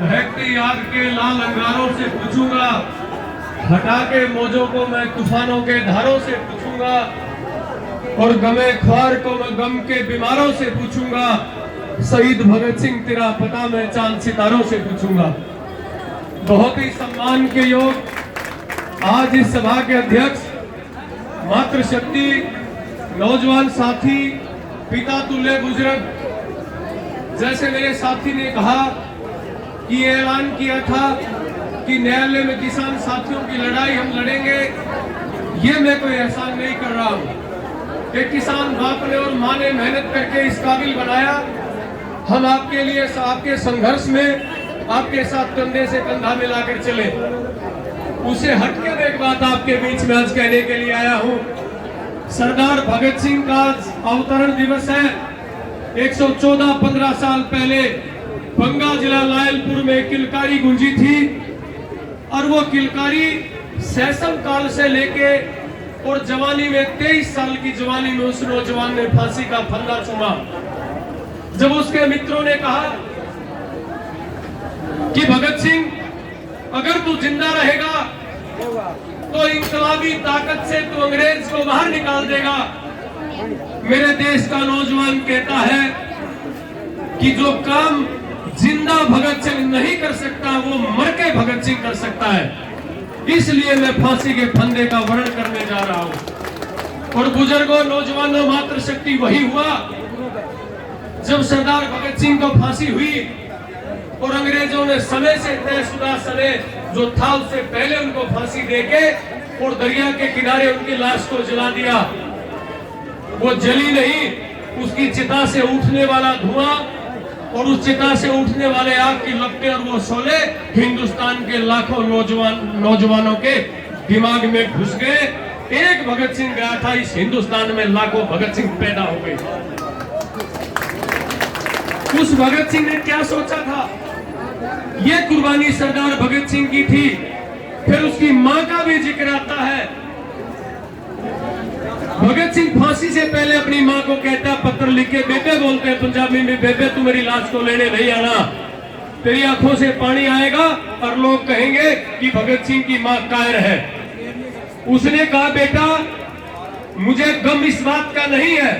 दहकती आग के लाल अंगारों से पूछूंगा, हटा के मौजों को मैं तूफानों के धारों से पूछूंगा, और गमे ख्वार को मैं गम के बीमारों से पूछूंगा। शहीद भगत सिंह तेरा पता मैं चांद सितारों से पूछूंगा। बहुत ही सम्मान के योग आज इस सभा के अध्यक्ष मातृशक्ति नौजवान साथी पिता तुल्य बुजुर्ग, जैसे मेरे साथी ने कहा कि ये ऐलान किया था कि न्यायालय में किसान साथियों की लड़ाई हम लड़ेंगे, ये मैं कोई एहसान नहीं कर रहा हूँ कि किसान बाप ने और माँ ने मेहनत करके इस काबिल बनाया। हम आपके लिए आपके संघर्ष में आपके साथ कंधे से कंधा मिलाकर चले। उसे हटके मैं एक बात आपके बीच में आज कहने के लिए आया हूँ। सरदार भगत सिंह का अवतरण दिवस है। 114 15 साल पहले बंगा जिला लायलपुर में किलकारी गूंजी थी, और वो किलकारी शैशव काल से लेके और जवानी में 23 साल की जवानी में उस नौजवान ने फांसी का फंदा चूमा। जब उसके मित्रों ने कहा कि भगत सिंह अगर तू जिंदा रहेगा तो इंकलाबी ताकत से तू अंग्रेज को बाहर निकाल देगा, मेरे देश का नौजवान कहता है कि जो काम जिंदा भगत सिंह नहीं कर सकता वो मर के भगत सिंह कर सकता है। इसलिए मैं फांसी के फंदे का वर्णन करने जा रहा हूं। और बुजुर्गों, नौजवानों, मातृशक्ति वही हुआ जब सरदार भगत सिंह को फांसी हुई और अंग्रेजों ने समय से तयशुदा समय जो था उससे पहले उनको फांसी देके और दरिया के किनारे उनकी लाश को जला दिया। वो जली नहीं, उसकी चिता से उठने वाला धुआं और उस चिता से उठने वाले आग की लपटें और वो शोले हिंदुस्तान के लाखों नौजवानों के दिमाग में घुस गए। एक भगत सिंह गया था, इस हिंदुस्तान में लाखों भगत सिंह पैदा हो गए। उस भगत सिंह ने क्या सोचा था? ये कुर्बानी सरदार भगत सिंह की थी। फिर उसकी मां का भी जिक्र आता है। भगत सिंह फांसी से पहले अपनी मां को कहता, पत्र लिख के, बेबे बोलते हैं पंजाबी में, बेबे तू मेरी लाश को लेने नहीं आना, तेरी आंखों से पानी आएगा और लोग कहेंगे कि भगत सिंह की मां कायर है। उसने कहा, बेटा मुझे गम इस बात का नहीं है,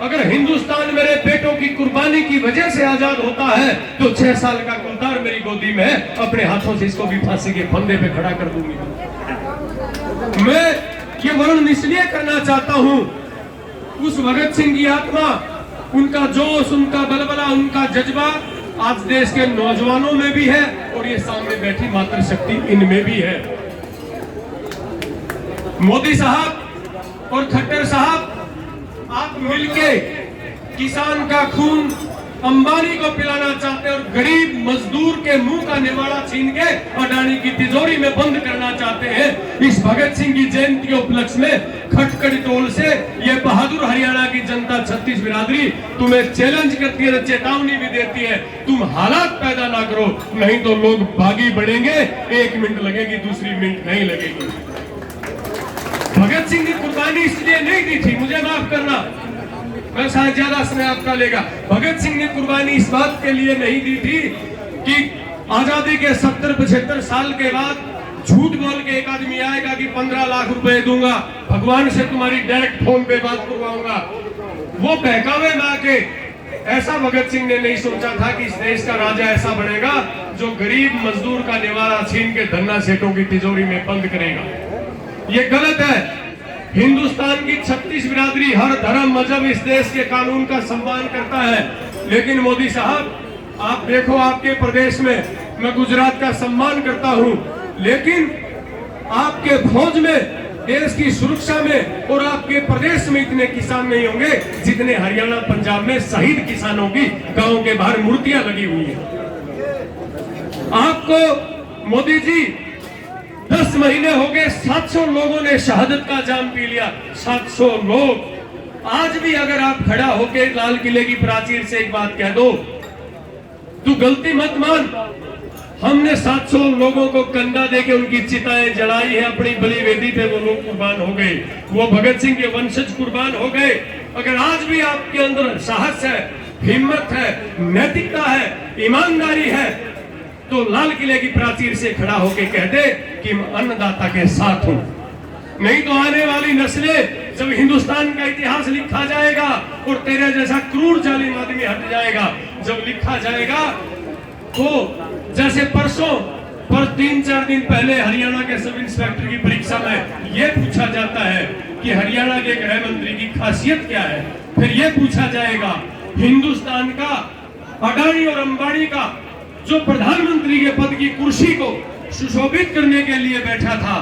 अगर हिंदुस्तान मेरे बेटों की कुर्बानी की वजह से आजाद होता है तो 6 साल का गुलदार मेरी गोदी में है, अपने हाथों से इसको भी फांसी के फंदे पे खड़ा कर दूंगी। मैं ये वर्णन इसलिए करना चाहता हूं, उस भगत सिंह की आत्मा, उनका जोश, उनका बलबला, उनका जज्बा आज देश के नौजवानों में भी है और ये सामने बैठी मातृशक्ति इनमें भी है। मोदी साहब और खट्टर साहब, आप मिलके किसान का खून अंबानी को पिलाना चाहते हैं और गरीब मजदूर के मुंह का निवाड़ा छीन के अडानी की तिजोरी में बंद करना चाहते हैं। इस भगत सिंह की जयंती के उपलक्ष्य में खटखटी टोल से ये बहादुर हरियाणा की जनता 36 बिरादरी तुम्हें चैलेंज करती है, चेतावनी भी देती है, तुम हालात पैदा ना करो, नहीं तो लोग बागी बढ़ेंगे। 1 मिनट लगेगी, दूसरी मिनट नहीं लगेगी। भगत सिंह की कुर्बानी इसलिए नहीं दी थी, मुझे माफ करना, मैं शायद ज्यादा समय आपका लेगा। भगत सिंह ने कुर्बानी इस बात के लिए नहीं दी थी कि आजादी के 70-75 साल के बाद झूठ बोल के एक आदमी आएगा कि 15 लाख रुपए दूंगा, भगवान से तुम्हारी डायरेक्ट फोन पे बात करवाऊंगा, वो बहकावे में आके। ऐसा भगत सिंह ने नहीं सोचा था कि इस देश का राजा ऐसा बनेगा जो गरीब मजदूर का निवाला छीन के धन्ना सेठों की तिजोरी में बंद करेगा। ये गलत है। हिंदुस्तान की 36 बिरादरी, हर धर्म मजहब इस देश के कानून का सम्मान करता है। लेकिन मोदी साहब, आप देखो, आपके प्रदेश में, मैं गुजरात का सम्मान करता हूं, लेकिन आपके फौज में, देश की सुरक्षा में और आपके प्रदेश में इतने किसान नहीं होंगे जितने हरियाणा पंजाब में शहीद किसानों की गांव के बाहर मूर्तियां लगी हुई हैं। आपको मोदी जी 10 महीने हो गए, 700 लोगों ने शहादत का जाम पी लिया। 700 लोग। आज भी अगर आप खड़ा होके लाल किले की प्राचीर से एक बात कह दो, तू गलती मत मान, हमने 700 लोगों को कंधा देके उनकी चिताएं जलाई है, अपनी बलि वेदी पे वो लोग कुर्बान हो गए, वो भगत सिंह के वंशज कुर्बान हो गए। अगर आज भी आपके अंदर साहस है, हिम्मत है, नैतिकता है, ईमानदारी है, तो लाल किले की प्राचीर से खड़ा होके कह दे कि मैं अन्नदाता के साथ हूं। नहीं तो आने वाली नस्लें जब हिंदुस्तान का इतिहास लिखा जाएगा और तेरे जैसा क्रूर जालिम आदमी हट जाएगा, जब लिखा जाएगा तो जैसे परसों पर 3-4 दिन पहले हरियाणा के सब इंस्पेक्टर की परीक्षा में यह पूछा जाता है कि हरियाणा के गृह मंत्री की खासियत क्या है, फिर यह पूछा जाएगा हिंदुस्तान का अडानी और अंबानी का जो प्रधानमंत्री के पद की कुर्सी को सुशोभित करने के लिए बैठा था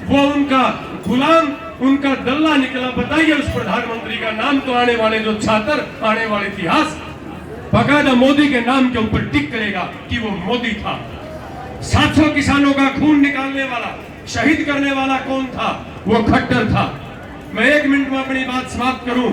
वो उनका गुलाम, उनका दल्ला निकला। बताइए उस प्रधानमंत्री का नाम, तो आने वाले जो छात्र, आने वाले इतिहास बकायदा मोदी के नाम के ऊपर टिक करेगा कि वो मोदी था। 700 किसानों का खून निकालने वाला, शहीद करने वाला कौन था? वो खट्टर था। मैं 1 मिनट में अपनी बात समाप्त करूं।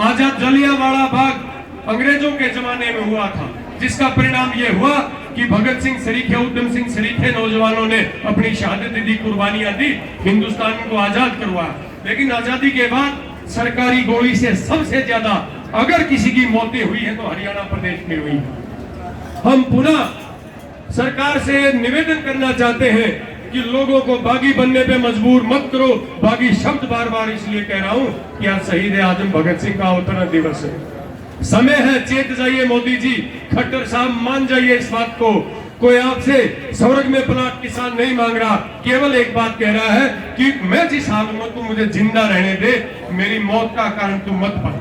आजाद जलियांवाला बाग अंग्रेजों के जमाने में हुआ था, जिसका परिणाम यह हुआ कि भगत सिंह सरीखे, उधम सिंह सरीखे नौजवानों ने अपनी शहादत दी, कुर्बानियां दी, हिंदुस्तान को आजाद करवाया। लेकिन आजादी के बाद सरकारी गोली से सबसे ज्यादा अगर किसी की मौतें हुई है तो हरियाणा प्रदेश में हुई। हम पुनः सरकार से निवेदन करना चाहते हैं कि लोगों को बागी बनने पे मजबूर मत करो। बागी शब्द बार बार इसलिए कह रहा हूं कि आज शहीद आजम भगत सिंह का अवतरण दिवस है। समय है, चेत जाइए मोदी जी, खट्टर साहब मान जाइए इस बात को। कोई आपसे स्वर्ग में प्लाट किसान नहीं मांग रहा, केवल एक बात कह रहा है कि मैं जिस हाल में तू मुझे जिंदा रहने दे, मेरी मौत का कारण तू मत बन।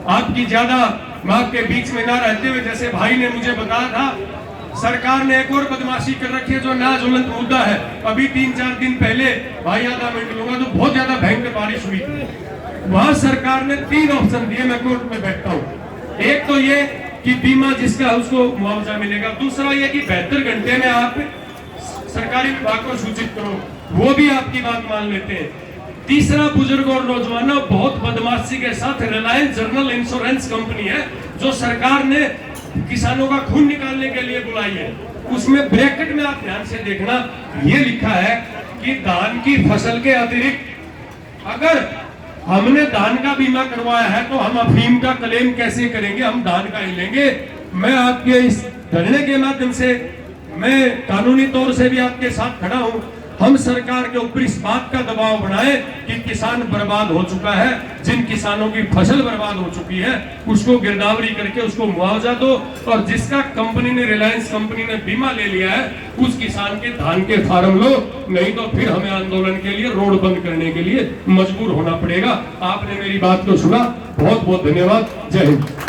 आपकी ज्यादा मां के बीच में ना रहते हुए, जैसे भाई ने मुझे बताया था, सरकार ने एक और बदमाशी कर रखी है जो ना ज्वलंत मुद्दा है। अभी 3-4 दिन पहले, भाई आधा मिनट लूंगा, तो बहुत ज्यादा भयंकर बारिश हुई थी। वहां सरकार ने 3 ऑप्शन दिए, मैं कोर्ट में बैठता हूं। एक तो ये कि बीमा जिसका उसको मुआवजा मिलेगा, दूसरा ये कि 72 घंटे में आप सरकारी विभाग को सूचित करो, वो भी आपकी बात मान लेते हैं। तीसरा, बुजुर्ग और नौजवानों, बहुत बदमाशी के साथ रिलायंस जनरल इंश्योरेंस कंपनी है जो सरकार ने किसानों का खून निकालने के लिए बुलाई है। उसमें ब्रैकेट में आप ध्यान से देखना, ये लिखा है कि धान की फसल के अतिरिक्त अगर हमने धान का बीमा करवाया है तो हम अफीम का क्लेम कैसे करेंगे? हम धान का ही लेंगे। मैं आपके इस धरने के माध्यम से, मैं कानूनी तौर से भी आपके साथ खड़ा हूं। हम सरकार के ऊपर इस बात का दबाव बनाए कि किसान बर्बाद हो चुका है, जिन किसानों की फसल बर्बाद हो चुकी है उसको गिरदावरी करके उसको मुआवजा दो, और जिसका कंपनी ने, रिलायंस कंपनी ने बीमा ले लिया है, उस किसान के धान के फार्म लो, नहीं तो फिर हमें आंदोलन के लिए, रोड बंद करने के लिए मजबूर होना पड़ेगा। आपने मेरी बात को सुना, बहुत बहुत धन्यवाद। जय हिंद।